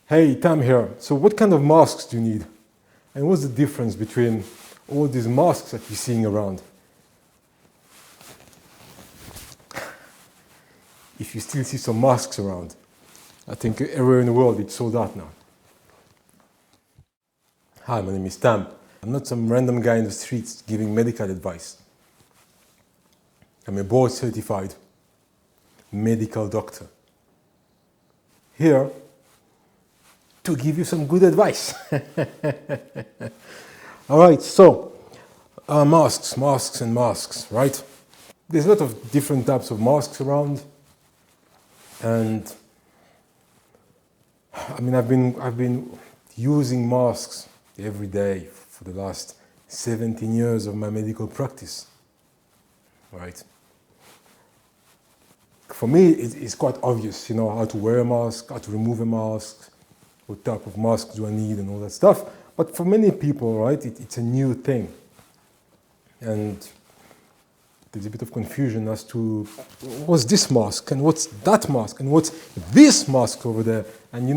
Hey, Tam here. So what kind of masks do you need? And what's the difference between all these masks that you're seeing around? If you still see some masks around, I think everywhere in the world it's sold out now. Hi, my name is Tam. I'm not some random guy in the streets giving medical advice. I'm a board certified medical doctor. Here to give you some good advice. All right, so masks, right? There's a lot of different types of masks around, and I mean, I've been using masks every day for the last 17 years of my medical practice, right? For me, it's quite obvious, how to wear a mask, how to remove a mask, what type of mask do I need and all that stuff. But for many people, right, it's a new thing. And there's a bit of confusion as to what's this mask and what's that mask and what's this mask over there. And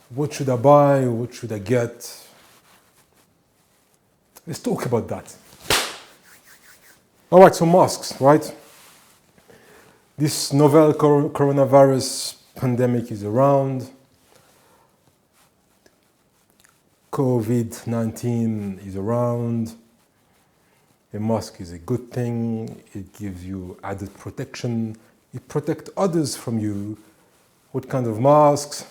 what should I buy, what should I get? Let's talk about that. All right, so masks, right? This novel coronavirus pandemic is around. COVID-19 is around. A mask is a good thing. It gives you added protection. It protects others from you. What kind of masks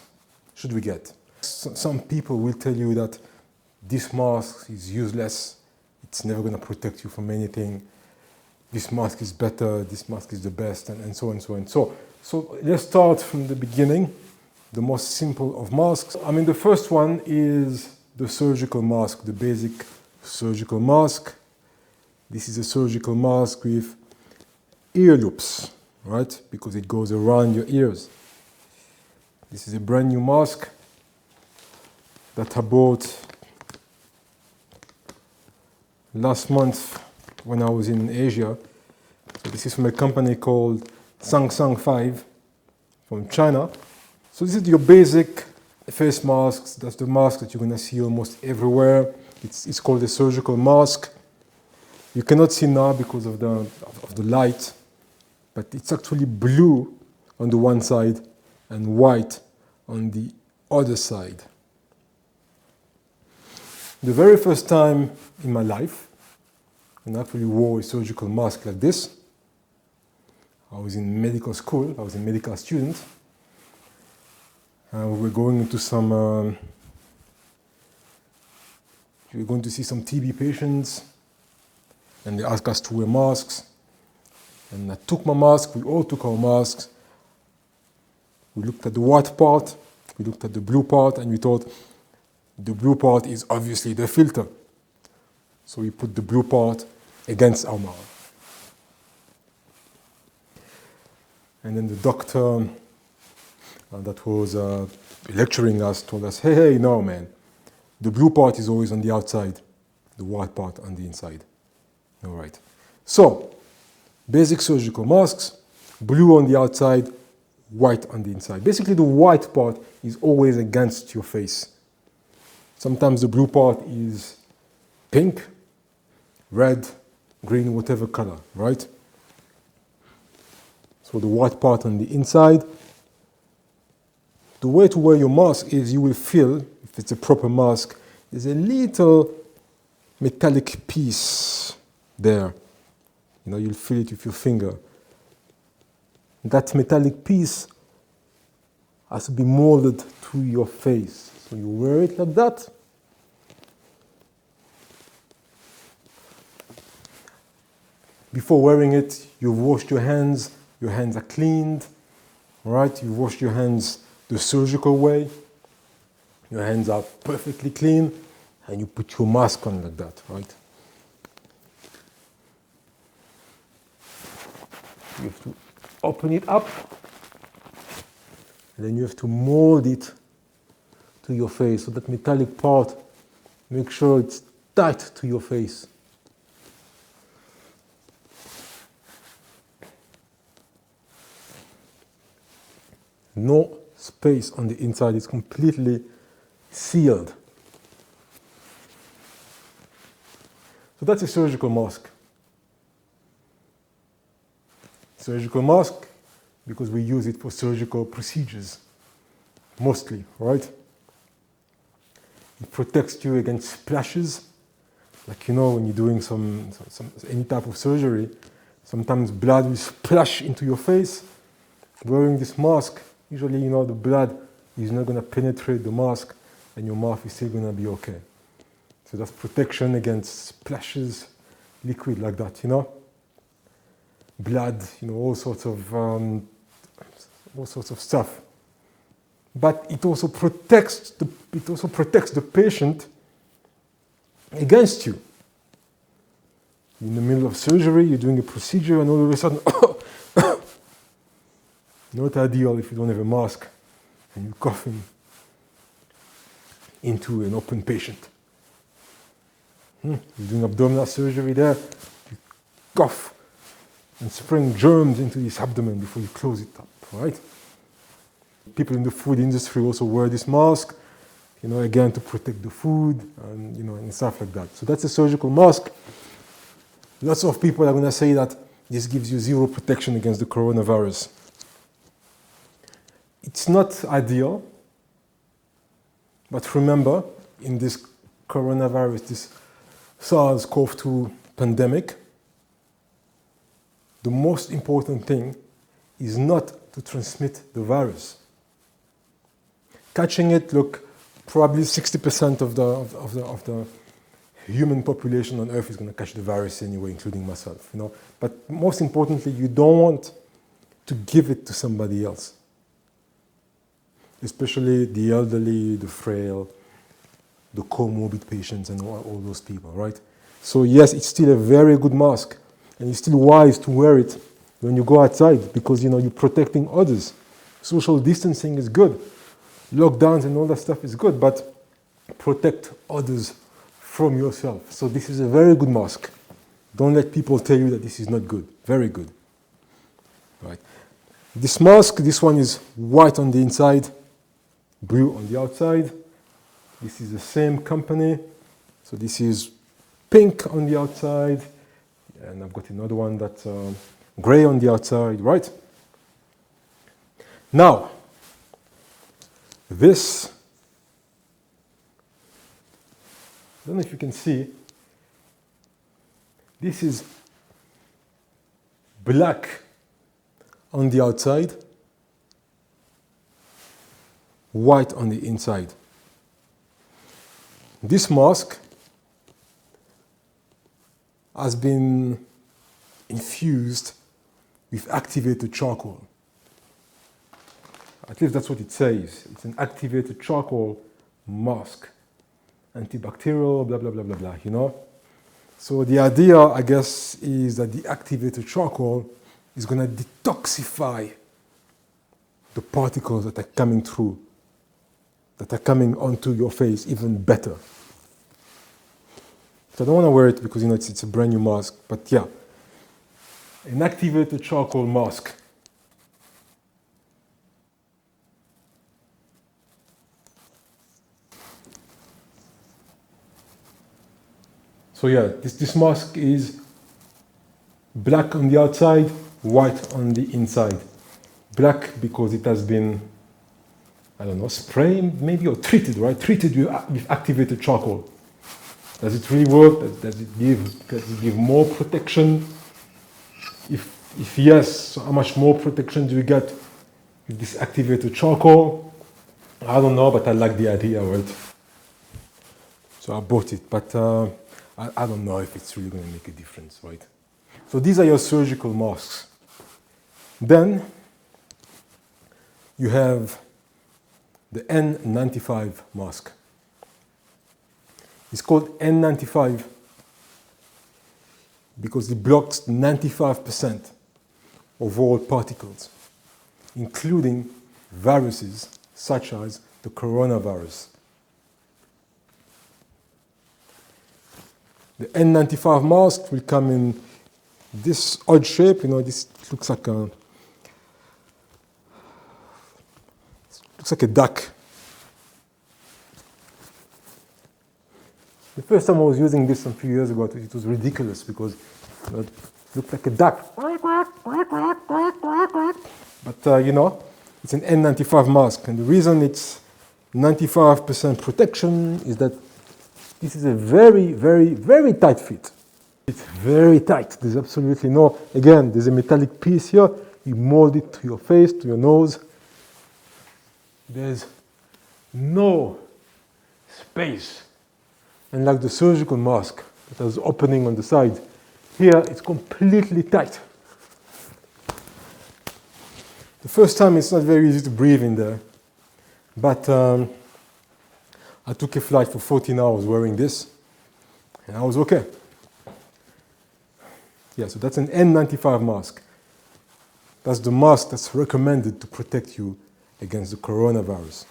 should we get? Some people will tell you that this mask is useless. It's never going to protect you from anything. This mask is better. This mask is the best, and so on and so on. So let's start from the beginning. The most simple of masks. I mean, the first one is the surgical mask, the basic surgical mask. This is a surgical mask with ear loops, right? Because it goes around your ears. This is a brand new mask that I bought last month when I was in Asia. So this is from a company called Sang 5 from China. So this is your basic face masks. That's the mask that you're going to see almost everywhere. It's called a surgical mask. You cannot see now because of the light, but it's actually blue on the one side and white on the other side. The very first time in my life, I actually wore a surgical mask like this. I was in medical school. I was a medical student. We were going into we were going to see some TB patients, and they asked us to wear masks. And I took my mask. We all took our masks. We looked at the white part. We looked at the blue part, and we thought the blue part is obviously the filter. So we put the blue part against our mouth. And then the doctor that was lecturing us told us, hey, no, man. The blue part is always on the outside, the white part on the inside. All right. So, basic surgical masks, blue on the outside, white on the inside. Basically, the white part is always against your face. Sometimes the blue part is pink, red, green, whatever color, right? So the white part on the inside. The way to wear your mask is you will feel, if it's a proper mask, there's a little metallic piece there. You'll feel it with your finger. That metallic piece has to be molded to your face. So you wear it like that. Before wearing it, you've washed your hands are cleaned, right? You've washed your hands the surgical way. Your hands are perfectly clean, and you put your mask on like that, right? You have to open it up, and then you have to mold it to your face. So that metallic part, make sure it's tight to your face. No space on the inside is completely sealed. So that's a surgical mask. Surgical mask because we use it for surgical procedures, mostly, right? It protects you against splashes. Like, you know, when you're doing any type of surgery, sometimes blood will splash into your face. Wearing this mask, usually, you know, the blood is not going to penetrate the mask and your mouth is still going to be okay. So that's protection against splashes, liquid like that, you know. Blood, you know, all sorts of stuff. But it also protects the patient against you. In the middle of surgery, you're doing a procedure, and all of a sudden, not ideal if you don't have a mask and you're coughing into an open patient. You're doing abdominal surgery there, you cough and spring germs into this abdomen before you close it up, right? People in the food industry also wear this mask, you know, again to protect the food and, you know, and stuff like that. So that's a surgical mask. Lots of people are going to say that this gives you zero protection against the coronavirus. It's not ideal, but remember, in this coronavirus, this SARS-CoV-2 pandemic, the most important thing is not to transmit the virus. Catching it, look, probably 60% of the human population on Earth is going to catch the virus anyway, including myself, you know. But most importantly, you don't want to give it to somebody else, especially the elderly, the frail, the comorbid patients, and all those people, right? So yes, it's still a very good mask, and it's still wise to wear it when you go outside because, you know, you're protecting others. Social distancing is good. Lockdowns and all that stuff is good, but protect others from yourself. So this is a very good mask. Don't let people tell you that this is not good. Very good. Right. This mask, this one is white on the inside, blue on the outside. This is the same company. So this is pink on the outside, and I've got another one that's gray on the outside, right? Now, this, I don't know if you can see, this is black on the outside, white on the inside. This mask has been infused with activated charcoal. At least that's what it says. It's an activated charcoal mask. Antibacterial, blah, blah, blah, blah, blah, you know? So the idea, I guess, is that the activated charcoal is going to detoxify the particles that are coming through, that are coming onto your face even better. So I don't want to wear it because, you know, it's a brand new mask, but yeah, an activated charcoal mask. So yeah, this mask is black on the outside, white on the inside. Black because it has been, I don't know, sprayed maybe or treated, right? Treated with activated charcoal. Does it really work? Does it give more protection? If yes, so how much more protection do you get with this activated charcoal? I don't know, but I like the idea, right? So I bought it, but I don't know if it's really going to make a difference, right? So these are your surgical masks. Then you have the N95 mask. It's called N95 because it blocks 95% of all particles, including viruses such as the coronavirus. The N95 mask will come in this odd shape, you know, this looks like a Looks like a duck. The first time I was using this a few years ago, it was ridiculous because it looked like a duck. But it's an N95 mask, and the reason it's 95% protection is that this is a very, very, very tight fit. It's very tight. There's absolutely no, again, there's a metallic piece here. You mold it to your face, to your nose. There's no space. And like the surgical mask that has opening on the side, here it's completely tight. The first time it's not very easy to breathe in there, but I took a flight for 14 hours wearing this, and I was okay. Yeah, so that's an N95 mask. That's the mask that's recommended to protect you against the coronavirus.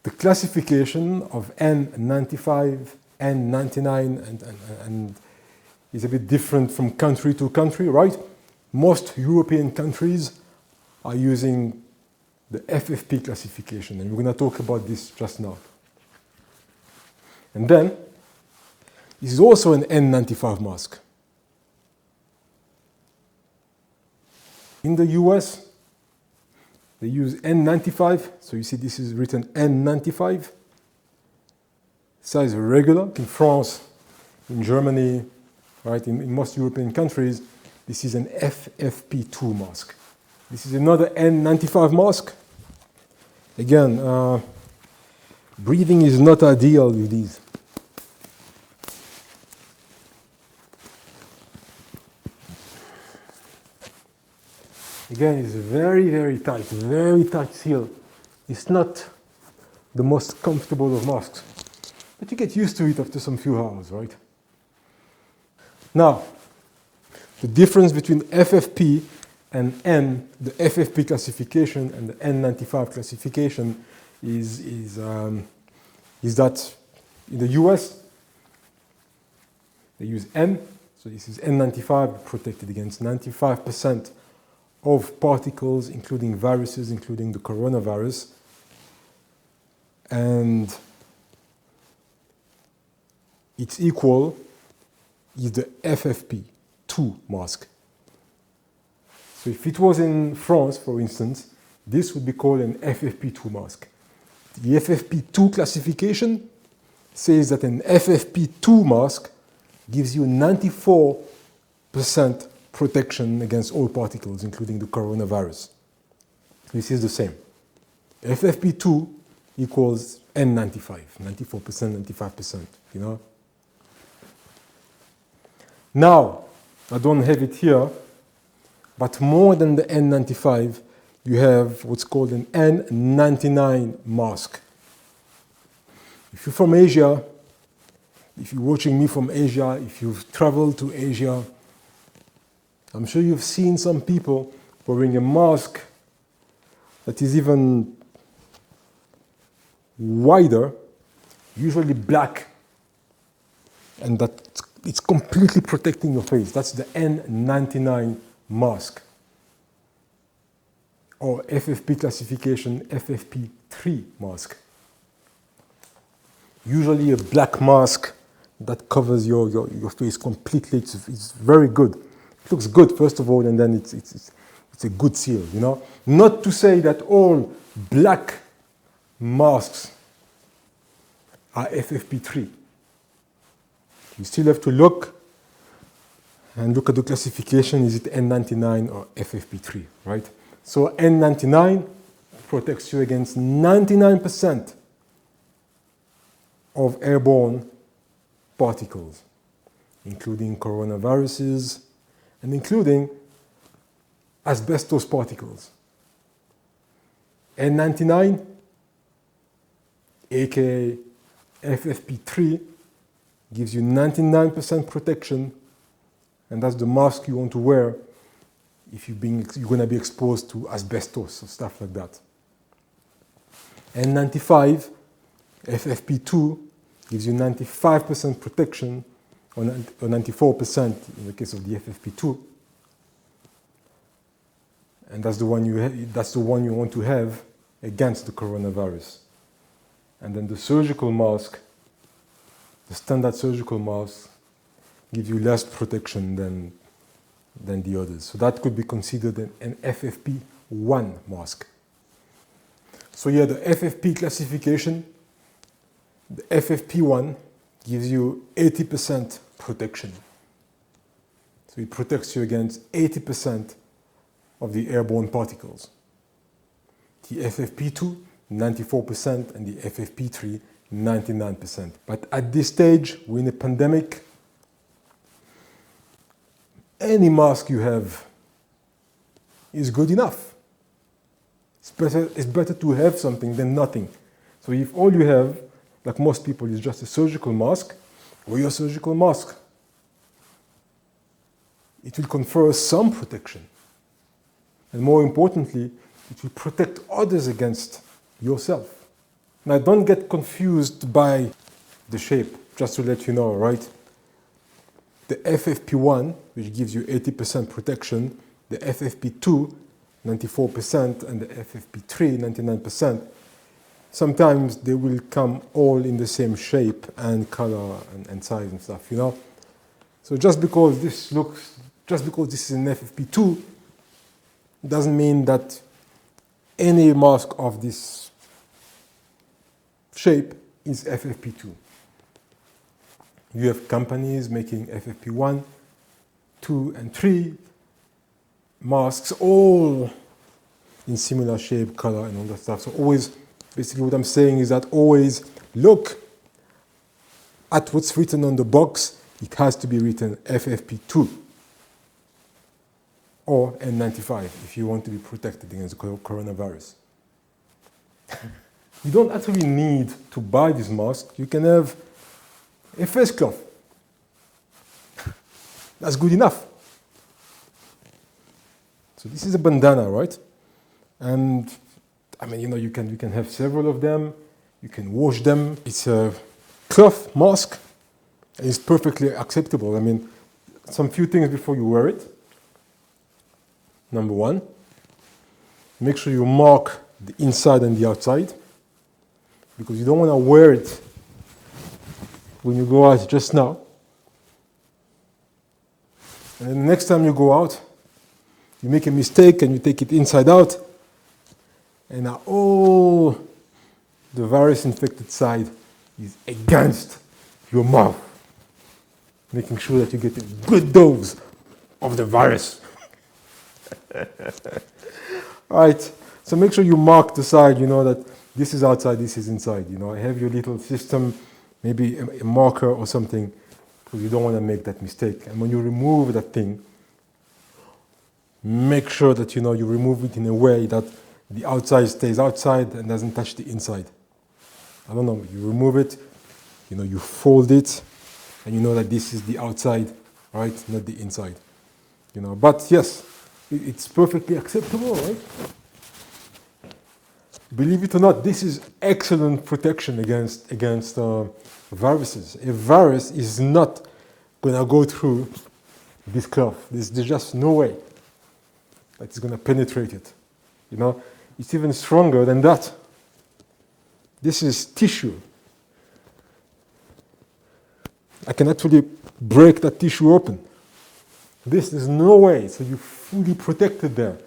The classification of N95, N99, and is a bit different from country to country, right? Most European countries are using the FFP classification, and we're going to talk about this just now. And then, this is also an N95 mask. In the US, they use N95, so you see this is written N95, size regular. In France, in Germany, right, in most European countries, this is an FFP2 mask. This is another N95 mask. Again, breathing is not ideal with these. Again, it's very, very tight seal. It's not the most comfortable of masks, but you get used to it after some few hours, right? Now, the difference between FFP and N, the FFP classification and the N95 classification is that in the US, they use N, so this is N95, protected against 95% of particles, including viruses, including the coronavirus. And its equal is the FFP2 mask. So if it was in France, for instance, this would be called an FFP2 mask. The FFP2 classification says that an FFP2 mask gives you 94% protection against all particles, including the coronavirus. This is the same. FFP2 equals N95, 94%, 95%, you know? Now, I don't have it here, but more than the N95, you have what's called an N99 mask. If you're from Asia, if you're watching me from Asia, if you've traveled to Asia, I'm sure you've seen some people wearing a mask that is even wider, usually black, and that it's completely protecting your face. That's the N99 mask, or FFP classification FFP3 mask. Usually a black mask that covers your face completely. It's very good. It looks good, first of all, and then it's a good seal, you know. Not to say that all black masks are FFP3. You still have to look at the classification. Is it N99 or FFP3, right? So N99 protects you against 99% of airborne particles, including coronaviruses and including asbestos particles. N99, aka FFP3, gives you 99% protection, and that's the mask you want to wear if you're going to be exposed to asbestos or stuff like that. N95, FFP2, gives you 95% protection, or 94% in the case of the FFP2, and that's the one you want to have against the coronavirus. And then the surgical mask, the standard surgical mask, gives you less protection than the others. So that could be considered an FFP1 mask. So yeah, the FFP classification, the FFP1 gives you 80% protection. So it protects you against 80% of the airborne particles. The FFP2, 94%, and the FFP3, 99%. But at this stage, we're in a pandemic. Any mask you have is good enough. It's better to have something than nothing. So if all you have, like most people, is just a surgical mask, wear your surgical mask. It will confer some protection. And more importantly, it will protect others against yourself. Now, don't get confused by the shape, just to let you know, right? The FFP1, which gives you 80% protection, the FFP2, 94%, and the FFP3, 99%, sometimes they will come all in the same shape and color and size and stuff, you know? So just because this is an FFP2, doesn't mean that any mask of this shape is FFP2. You have companies making FFP1, 2, and 3 masks, all in similar shape, color, and all that stuff. So always, basically what I'm saying is that always look at what's written on the box. It has to be written FFP2 or N95 if you want to be protected against the coronavirus. You don't actually need to buy this mask. You can have a face cloth. That's good enough. So this is a bandana, right? And I mean, you know, you can have several of them. You can wash them. It's a cloth mask. And it's perfectly acceptable. I mean, some few things before you wear it. Number one, make sure you mark the inside and the outside, because you don't want to wear it when you go out just now. And then the next time you go out, you make a mistake and you take it inside out, and now all the virus-infected side is against your mouth, making sure that you get a good dose of the virus. Right, so make sure you mark the side, you know, that this is outside, this is inside. You know, have your little system, maybe a marker or something, because you don't want to make that mistake. And when you remove that thing, make sure that, you know, you remove it in a way that the outside stays outside and doesn't touch the inside. I don't know, you remove it, you know, you fold it, and you know that this is the outside, right, not the inside. You know, but yes, it's perfectly acceptable, right? Believe it or not, this is excellent protection against viruses. A virus is not going to go through this cloth. There's just no way that it's going to penetrate it. You know, it's even stronger than that. This is tissue. I can actually break that tissue open. This is no way, so you're fully protected there.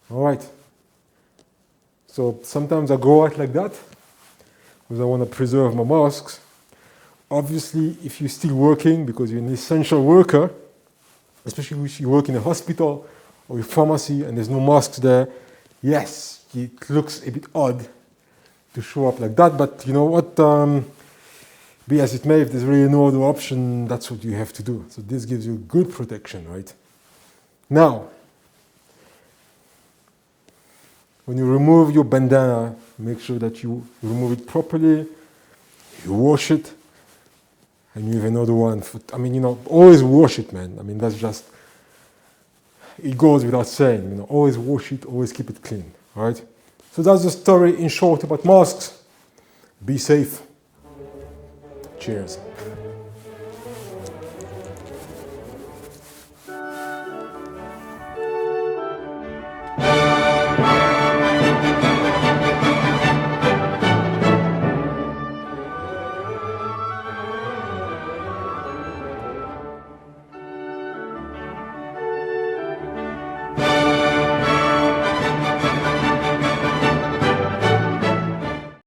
All right. So sometimes I go out like that because I want to preserve my masks. Obviously, if you're still working because you're an essential worker, especially if you work in a hospital or a pharmacy and there's no masks there, yes, it looks a bit odd to show up like that. But you know what? Be as it may, if there's really no other option, that's what you have to do. So this gives you good protection, right? Now, when you remove your bandana, make sure that you remove it properly, you wash it, and you have another one. I mean, you know, always wash it, man. I mean, that's just, it goes without saying, you know, always wash it, always keep it clean, all right? So that's the story in short about masks. Be safe. Cheers.